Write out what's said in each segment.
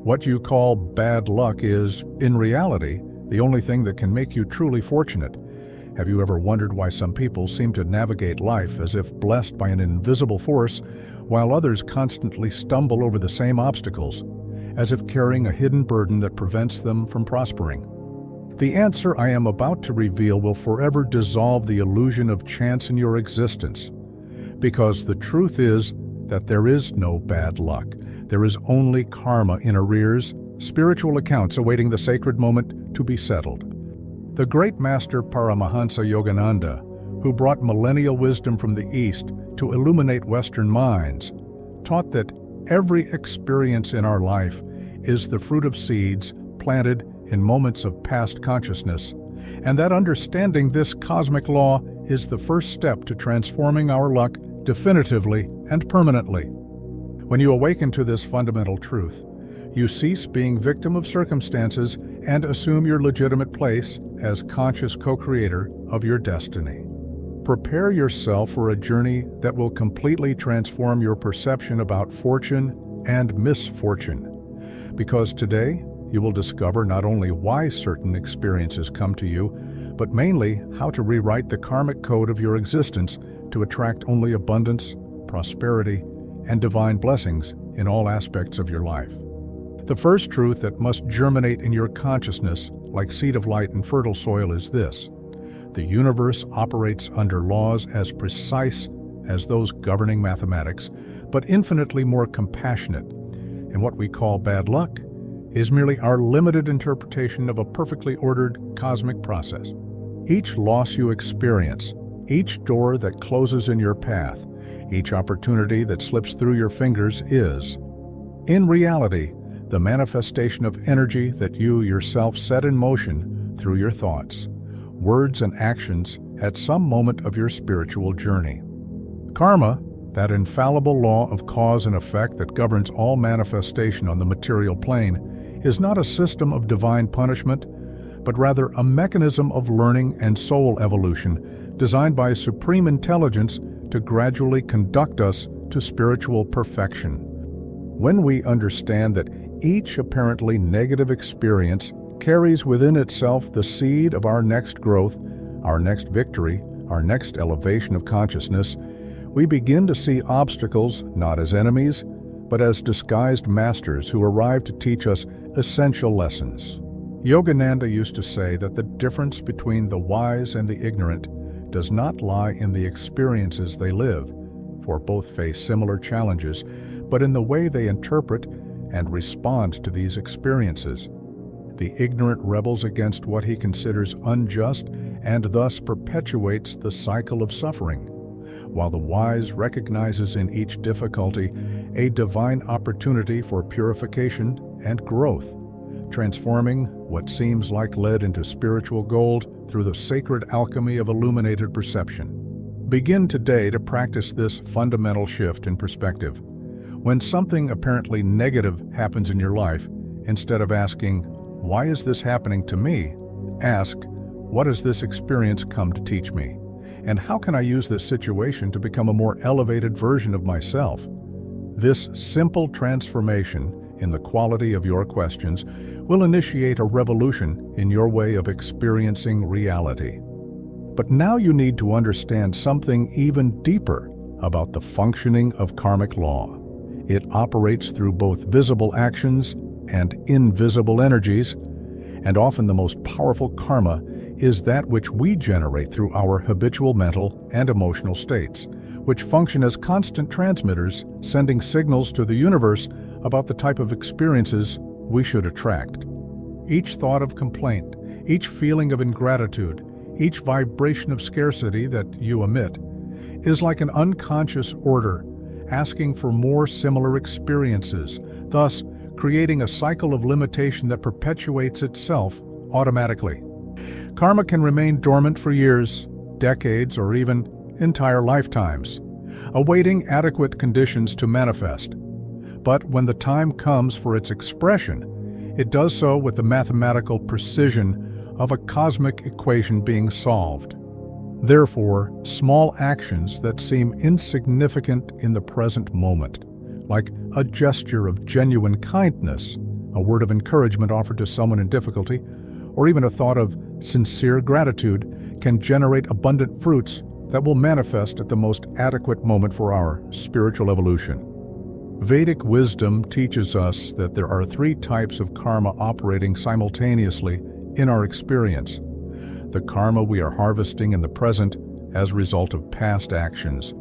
What you call bad luck is, in reality, the only thing that can make you truly fortunate. Have you ever wondered why some people seem to navigate life as if blessed by an invisible force, while others constantly stumble over the same obstacles, as if carrying a hidden burden that prevents them from prospering? The answer I am about to reveal will forever dissolve the illusion of chance in your existence, because the truth is that there is no bad luck. There is only karma in arrears, spiritual accounts awaiting the sacred moment to be settled. The great master Paramahansa Yogananda, who brought millennial wisdom from the East to illuminate Western minds, taught that every experience in our life is the fruit of seeds planted in moments of past consciousness, and that understanding this cosmic law is the first step to transforming our luck definitively and permanently. When you awaken to this fundamental truth, you cease being victim of circumstances and assume your legitimate place as conscious co-creator of your destiny. Prepare yourself for a journey that will completely transform your perception about fortune and misfortune, because today you will discover not only why certain experiences come to you, but mainly how to rewrite the karmic code of your existence to attract only abundance, prosperity, and divine blessings in all aspects of your life. The first truth that must germinate in your consciousness, like seed of light in fertile soil, is this: the universe operates under laws as precise as those governing mathematics, but infinitely more compassionate. And what we call bad luck is merely our limited interpretation of a perfectly ordered cosmic process. Each loss you experience, each door that closes in your path, each opportunity that slips through your fingers is, in reality, the manifestation of energy that you yourself set in motion through your thoughts, words, and actions at some moment of your spiritual journey. Karma, that infallible law of cause and effect that governs all manifestation on the material plane, is not a system of divine punishment, but rather a mechanism of learning and soul evolution designed by supreme intelligence to gradually conduct us to spiritual perfection. When we understand that each apparently negative experience carries within itself the seed of our next growth, our next victory, our next elevation of consciousness, we begin to see obstacles not as enemies, but as disguised masters who arrive to teach us essential lessons. Yogananda used to say that the difference between the wise and the ignorant does not lie in the experiences they live, for both face similar challenges, but in the way they interpret and respond to these experiences. The ignorant rebels against what he considers unjust and thus perpetuates the cycle of suffering, while the wise recognizes in each difficulty a divine opportunity for purification and growth, transforming what seems like lead into spiritual gold through the sacred alchemy of illuminated perception. Begin today to practice this fundamental shift in perspective. When something apparently negative happens in your life, instead of asking, "Why is this happening to me?" ask, "What has this experience come to teach me? And how can I use this situation to become a more elevated version of myself?" This simple transformation in the quality of your questions will initiate a revolution in your way of experiencing reality. But now you need to understand something even deeper about the functioning of karmic law. It operates through both visible actions and invisible energies, and often the most powerful karma is that which we generate through our habitual mental and emotional states, which function as constant transmitters, sending signals to the universe about the type of experiences we should attract. Each thought of complaint, each feeling of ingratitude, each vibration of scarcity that you emit is like an unconscious order asking for more similar experiences, thus creating a cycle of limitation that perpetuates itself automatically. Karma can remain dormant for years, decades, or even entire lifetimes, awaiting adequate conditions to manifest. But when the time comes for its expression, it does so with the mathematical precision of a cosmic equation being solved. Therefore, small actions that seem insignificant in the present moment, like a gesture of genuine kindness, a word of encouragement offered to someone in difficulty, or even a thought of sincere gratitude can generate abundant fruits that will manifest at the most adequate moment for our spiritual evolution. Vedic wisdom teaches us that there are three types of karma operating simultaneously in our experience. The karma we are harvesting in the present as a result of past actions,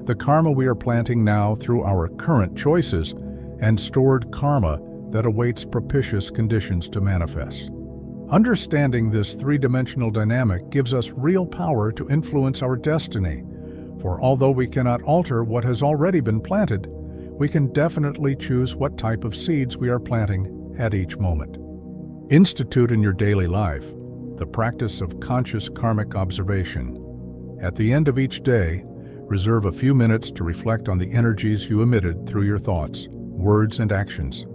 the karma we are planting now through our current choices, and stored karma that awaits propitious conditions to manifest. Understanding this three-dimensional dynamic gives us real power to influence our destiny, for although we cannot alter what has already been planted, we can definitely choose what type of seeds we are planting at each moment. Institute in your daily life the practice of conscious karmic observation. At the end of each day, reserve a few minutes to reflect on the energies you emitted through your thoughts, words, and actions.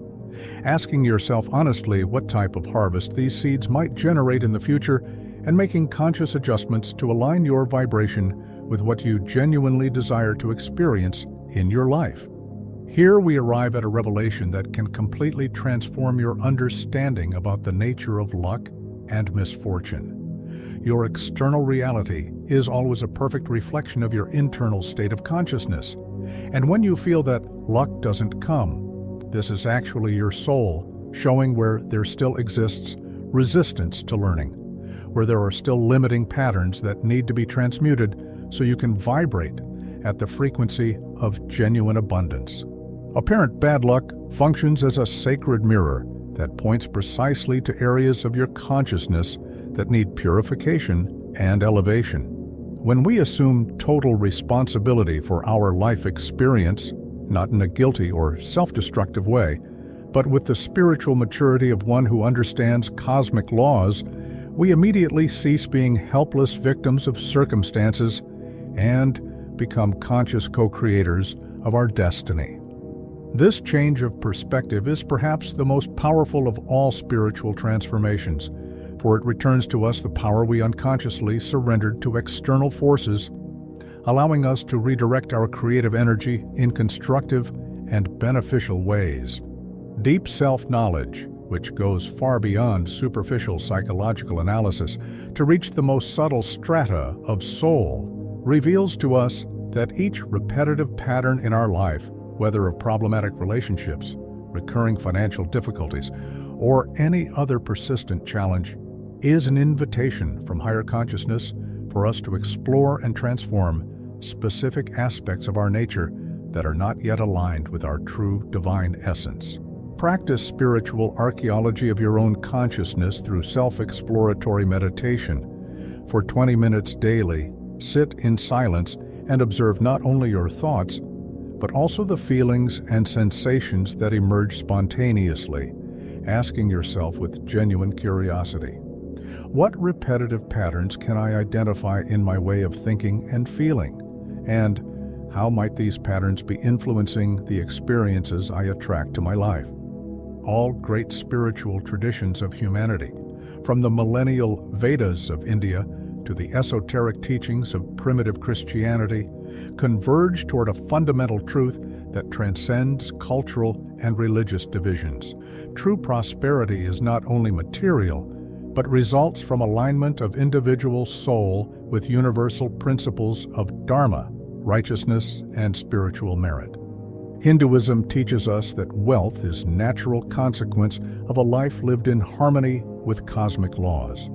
Asking yourself honestly what type of harvest these seeds might generate in the future and making conscious adjustments to align your vibration with what you genuinely desire to experience in your life. Here we arrive at a revelation that can completely transform your understanding about the nature of luck and misfortune. Your external reality is always a perfect reflection of your internal state of consciousness. And when you feel that luck doesn't come, this is actually your soul showing where there still exists resistance to learning, where there are still limiting patterns that need to be transmuted so you can vibrate at the frequency of genuine abundance. Apparent bad luck functions as a sacred mirror that points precisely to areas of your consciousness that need purification and elevation. When we assume total responsibility for our life experience, not in a guilty or self-destructive way, but with the spiritual maturity of one who understands cosmic laws, we immediately cease being helpless victims of circumstances and become conscious co-creators of our destiny. This change of perspective is perhaps the most powerful of all spiritual transformations, for it returns to us the power we unconsciously surrendered to external forces, allowing us to redirect our creative energy in constructive and beneficial ways. Deep self-knowledge, which goes far beyond superficial psychological analysis to reach the most subtle strata of soul, reveals to us that each repetitive pattern in our life, whether of problematic relationships, recurring financial difficulties, or any other persistent challenge, is an invitation from higher consciousness for us to explore and transform specific aspects of our nature that are not yet aligned with our true divine essence. Practice spiritual archaeology of your own consciousness through self-exploratory meditation. For 20 minutes daily, sit in silence and observe not only your thoughts, but also the feelings and sensations that emerge spontaneously, asking yourself with genuine curiosity, what repetitive patterns can I identify in my way of thinking and feeling? And how might these patterns be influencing the experiences I attract to my life? All great spiritual traditions of humanity, from the millennial Vedas of India to the esoteric teachings of primitive Christianity, converge toward a fundamental truth that transcends cultural and religious divisions. True prosperity is not only material, but results from alignment of individual soul with universal principles of dharma, righteousness, and spiritual merit. Hinduism teaches us that wealth is natural consequence of a life lived in harmony with cosmic laws,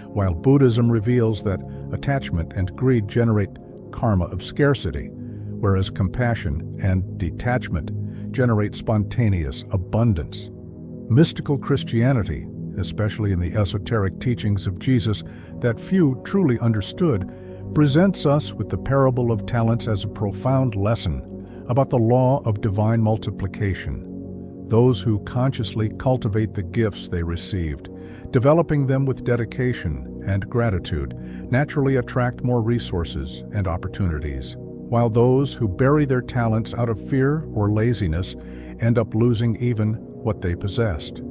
while Buddhism reveals that attachment and greed generate karma of scarcity, whereas compassion and detachment generate spontaneous abundance. Mystical Christianity, especially in the esoteric teachings of Jesus that few truly understood, presents us with the parable of talents as a profound lesson about the law of divine multiplication. Those who consciously cultivate the gifts they received, developing them with dedication and gratitude, naturally attract more resources and opportunities, while those who bury their talents out of fear or laziness end up losing even what they possessed.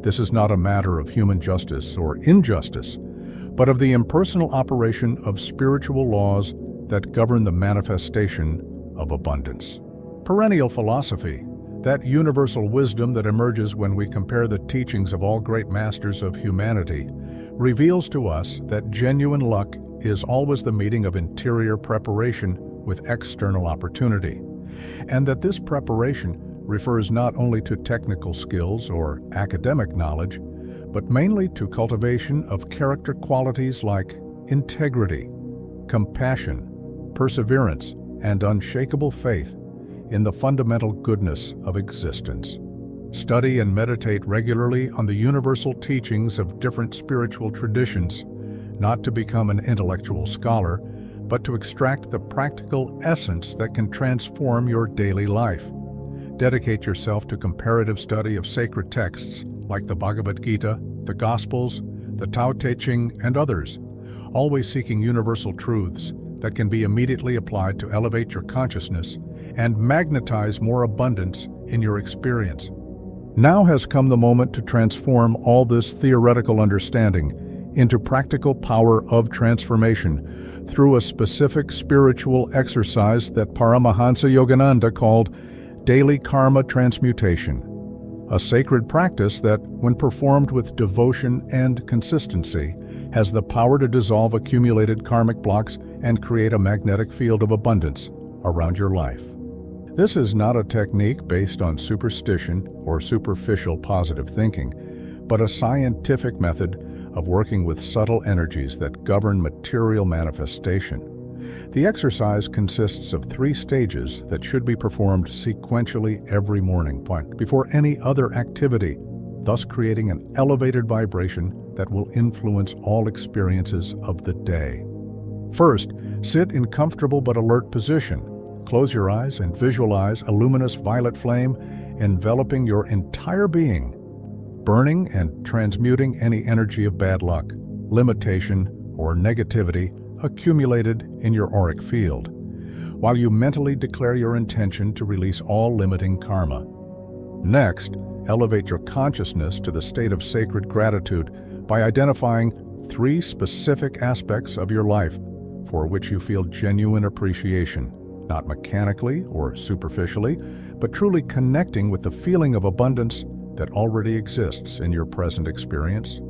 This is not a matter of human justice or injustice, but of the impersonal operation of spiritual laws that govern the manifestation of abundance. Perennial philosophy, That universal wisdom that emerges when we compare the teachings of all great masters of humanity reveals to us that genuine luck is always the meeting of interior preparation with external opportunity, and that this preparation refers not only to technical skills or academic knowledge, but mainly to cultivation of character qualities like integrity, compassion, perseverance, and unshakable faith in the fundamental goodness of existence. Study and meditate regularly on the universal teachings of different spiritual traditions, not to become an intellectual scholar, but to extract the practical essence that can transform your daily life. Dedicate yourself to comparative study of sacred texts like the Bhagavad Gita, the Gospels, the Tao Te Ching, and others, always seeking universal truths that can be immediately applied to elevate your consciousness and magnetize more abundance in your experience. Now has come the moment to transform all this theoretical understanding into practical power of transformation through a specific spiritual exercise that Paramahansa Yogananda called daily karma transmutation, a sacred practice that, when performed with devotion and consistency, has the power to dissolve accumulated karmic blocks and create a magnetic field of abundance around your life. This is not a technique based on superstition or superficial positive thinking, but a scientific method of working with subtle energies that govern material manifestation. The exercise consists of 3 stages that should be performed sequentially every morning before any other activity, thus creating an elevated vibration that will influence all experiences of the day. First, sit in comfortable but alert position. Close your eyes and visualize a luminous violet flame enveloping your entire being, burning and transmuting any energy of bad luck, limitation, or negativity accumulated in your auric field, while you mentally declare your intention to release all limiting karma. Next, elevate your consciousness to the state of sacred gratitude by identifying 3 specific aspects of your life for which you feel genuine appreciation, not mechanically or superficially, but truly connecting with the feeling of abundance that already exists in your present experience,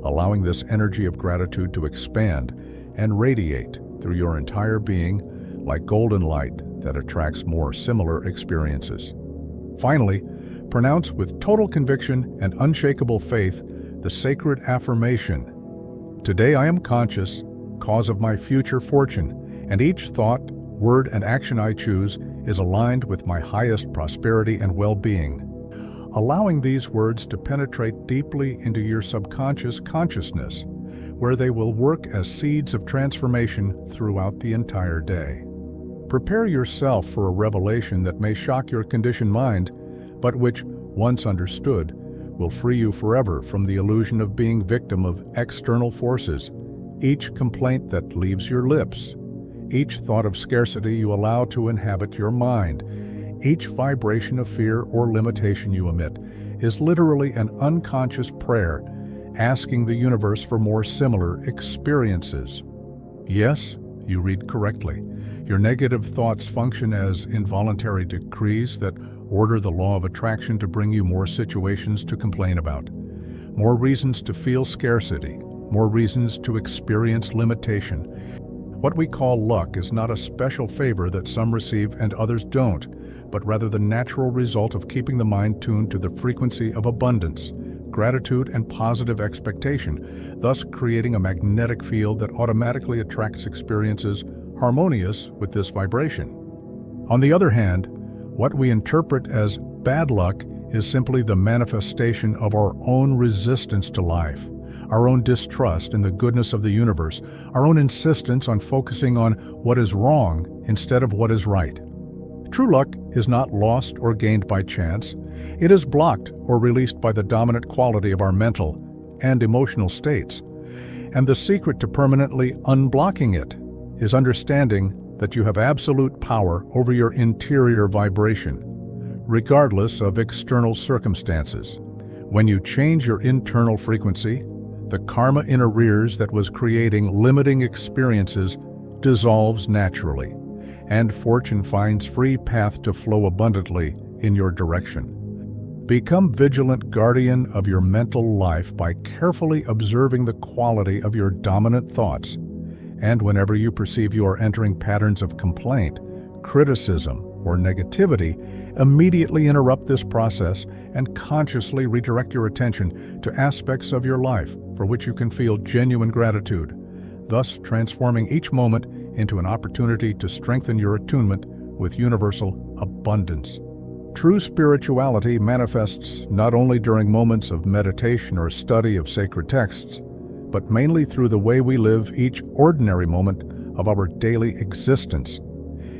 allowing this energy of gratitude to expand and radiate through your entire being like golden light that attracts more similar experiences. Finally, pronounce with total conviction and unshakable faith the sacred affirmation, "Today I am conscious, cause of my future fortune, and each thought, word, and action I choose is aligned with my highest prosperity and well-being," allowing these words to penetrate deeply into your subconscious consciousness, where they will work as seeds of transformation throughout the entire day. Prepare yourself for a revelation that may shock your conditioned mind, but which, once understood, will free you forever from the illusion of being victim of external forces. Each complaint that leaves your lips, each thought of scarcity you allow to inhabit your mind, each vibration of fear or limitation you emit, is literally an unconscious prayer asking the universe for more similar experiences. Yes, you read correctly. Your negative thoughts function as involuntary decrees that order the law of attraction to bring you more situations to complain about, more reasons to feel scarcity, more reasons to experience limitation. What we call luck is not a special favor that some receive and others don't, but rather the natural result of keeping the mind tuned to the frequency of abundance, gratitude, and positive expectation, thus creating a magnetic field that automatically attracts experiences harmonious with this vibration. On the other hand, what we interpret as bad luck is simply the manifestation of our own resistance to life, our own distrust in the goodness of the universe, our own insistence on focusing on what is wrong instead of what is right. True luck is not lost or gained by chance. It is blocked or released by the dominant quality of our mental and emotional states. And the secret to permanently unblocking it is understanding that you have absolute power over your interior vibration, regardless of external circumstances. When you change your internal frequency, the karma in arrears that was creating limiting experiences dissolves naturally, and fortune finds free path to flow abundantly in your direction. Become vigilant guardian of your mental life by carefully observing the quality of your dominant thoughts. And whenever you perceive you are entering patterns of complaint, criticism, or negativity, immediately interrupt this process and consciously redirect your attention to aspects of your life for which you can feel genuine gratitude, thus transforming each moment into an opportunity to strengthen your attunement with universal abundance. True spirituality manifests not only during moments of meditation or study of sacred texts, but mainly through the way we live each ordinary moment of our daily existence.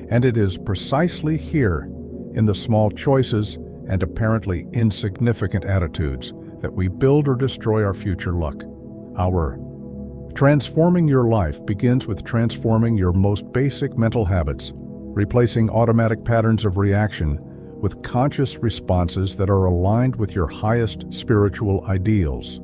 And it is precisely here, in the small choices and apparently insignificant attitudes, that we build or destroy our future luck. Transforming your life begins with transforming your most basic mental habits, replacing automatic patterns of reaction with conscious responses that are aligned with your highest spiritual ideals.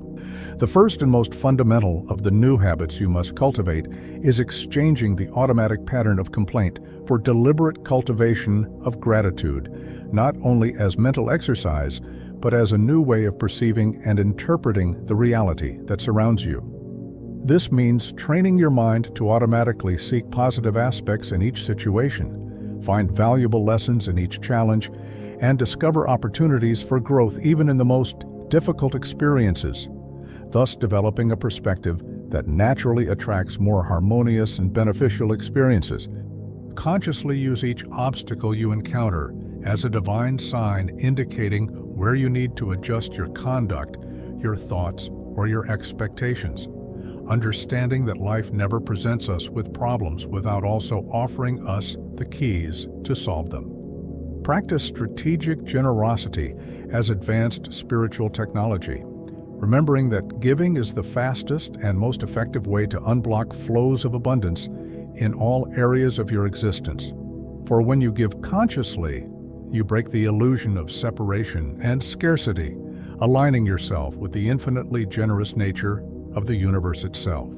The first and most fundamental of the new habits you must cultivate is exchanging the automatic pattern of complaint for deliberate cultivation of gratitude, not only as mental exercise, but as a new way of perceiving and interpreting the reality that surrounds you. This means training your mind to automatically seek positive aspects in each situation, find valuable lessons in each challenge, and discover opportunities for growth even in the most difficult experiences, thus developing a perspective that naturally attracts more harmonious and beneficial experiences. Consciously use each obstacle you encounter as a divine sign indicating where you need to adjust your conduct, your thoughts, or your expectations, understanding that life never presents us with problems without also offering us the keys to solve them. Practice strategic generosity as advanced spiritual technology, remembering that giving is the fastest and most effective way to unblock flows of abundance in all areas of your existence. For when you give consciously, you break the illusion of separation and scarcity, aligning yourself with the infinitely generous nature of the universe itself.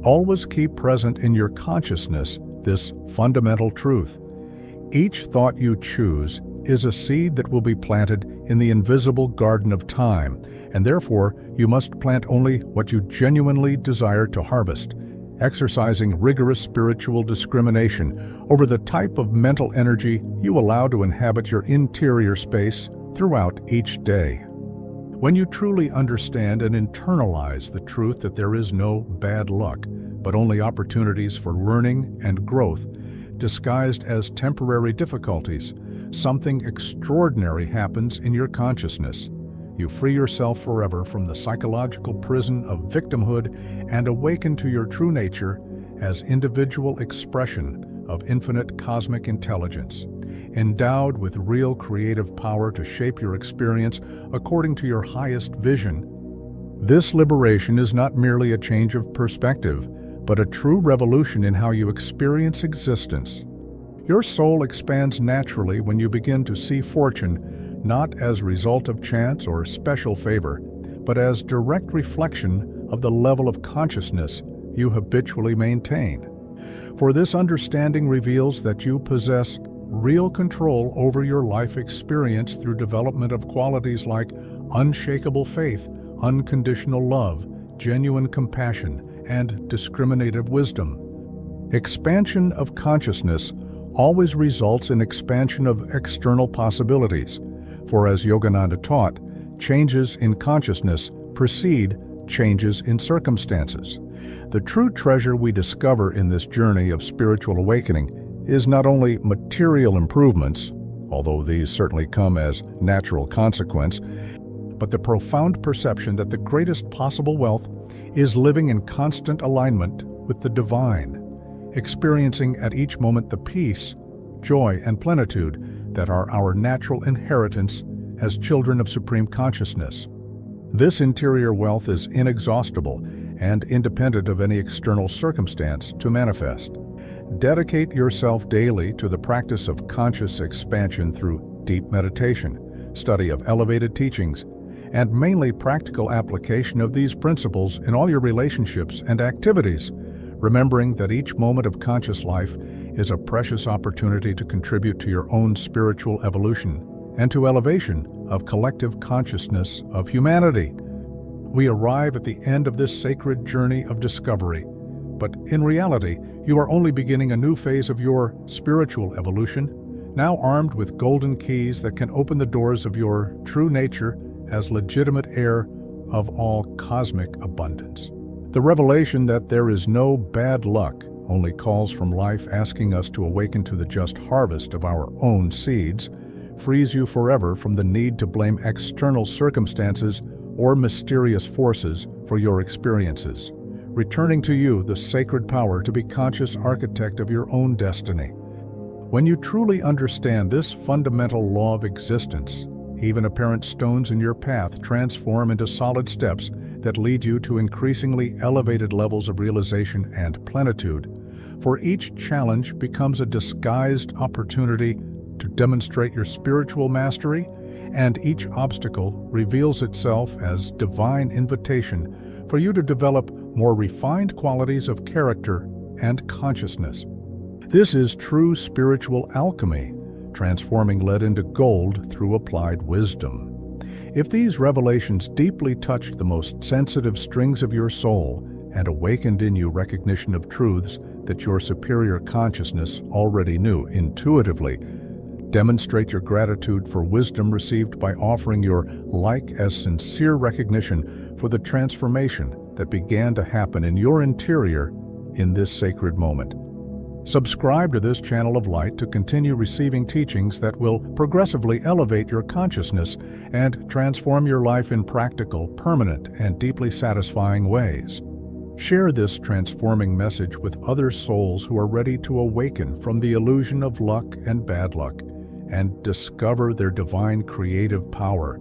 Always keep present in your consciousness this fundamental truth. Each thought you choose is a seed that will be planted in the invisible garden of time, and therefore you must plant only what you genuinely desire to harvest, exercising rigorous spiritual discrimination over the type of mental energy you allow to inhabit your interior space throughout each day. When you truly understand and internalize the truth that there is no bad luck, but only opportunities for learning and growth, disguised as temporary difficulties, something extraordinary happens in your consciousness. You free yourself forever from the psychological prison of victimhood and awaken to your true nature as individual expression of infinite cosmic intelligence, endowed with real creative power to shape your experience according to your highest vision. This liberation is not merely a change of perspective, but a true revolution in how you experience existence. Your soul expands naturally when you begin to see fortune not as a result of chance or special favor, but as direct reflection of the level of consciousness you habitually maintain. For this understanding reveals that you possess real control over your life experience through development of qualities like unshakable faith, unconditional love, genuine compassion, and discriminative wisdom. Expansion of consciousness always results in expansion of external possibilities, for as Yogananda taught, changes in consciousness precede changes in circumstances. The true treasure we discover in this journey of spiritual awakening is not only material improvements, although these certainly come as natural consequence, but the profound perception that the greatest possible wealth is living in constant alignment with the divine, experiencing at each moment the peace, joy, and plenitude that are our natural inheritance as children of supreme consciousness. This interior wealth is inexhaustible and independent of any external circumstance to manifest. Dedicate yourself daily to the practice of conscious expansion through deep meditation, study of elevated teachings, and mainly practical application of these principles in all your relationships and activities, remembering that each moment of conscious life is a precious opportunity to contribute to your own spiritual evolution and to elevation of collective consciousness of humanity. We arrive at the end of this sacred journey of discovery, but in reality, you are only beginning a new phase of your spiritual evolution, now armed with golden keys that can open the doors of your true nature as legitimate heir of all cosmic abundance. The revelation that there is no bad luck only calls from life asking us to awaken to the just harvest of our own seeds, frees you forever from the need to blame external circumstances or mysterious forces for your experiences, returning to you the sacred power to be conscious architect of your own destiny. When you truly understand this fundamental law of existence, even apparent stones in your path transform into solid steps that lead you to increasingly elevated levels of realization and plenitude, for each challenge becomes a disguised opportunity to demonstrate your spiritual mastery, and each obstacle reveals itself as divine invitation for you to develop more refined qualities of character and consciousness. This is true spiritual alchemy, transforming lead into gold through applied wisdom. If these revelations deeply touched the most sensitive strings of your soul and awakened in you recognition of truths that your superior consciousness already knew intuitively, demonstrate your gratitude for wisdom received by offering your like as sincere recognition for the transformation that began to happen in your interior in this sacred moment. Subscribe to this channel of light to continue receiving teachings that will progressively elevate your consciousness and transform your life in practical, permanent, and deeply satisfying ways. Share this transforming message with other souls who are ready to awaken from the illusion of luck and bad luck and discover their divine creative power.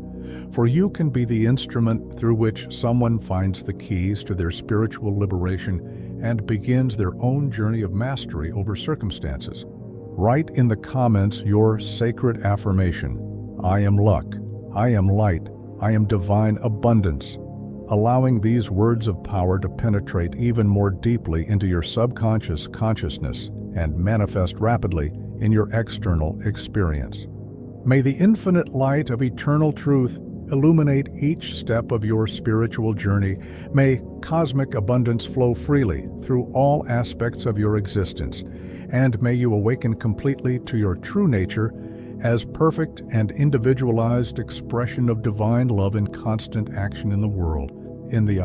For you can be the instrument through which someone finds the keys to their spiritual liberation and begins their own journey of mastery over circumstances. Write in the comments your sacred affirmation: I am luck, I am light, I am divine abundance, allowing these words of power to penetrate even more deeply into your subconscious consciousness and manifest rapidly in your external experience. May the infinite light of eternal truth illuminate each step of your spiritual journey. May cosmic abundance flow freely through all aspects of your existence, and may you awaken completely to your true nature as perfect and individualized expression of divine love in constant action in the world. In the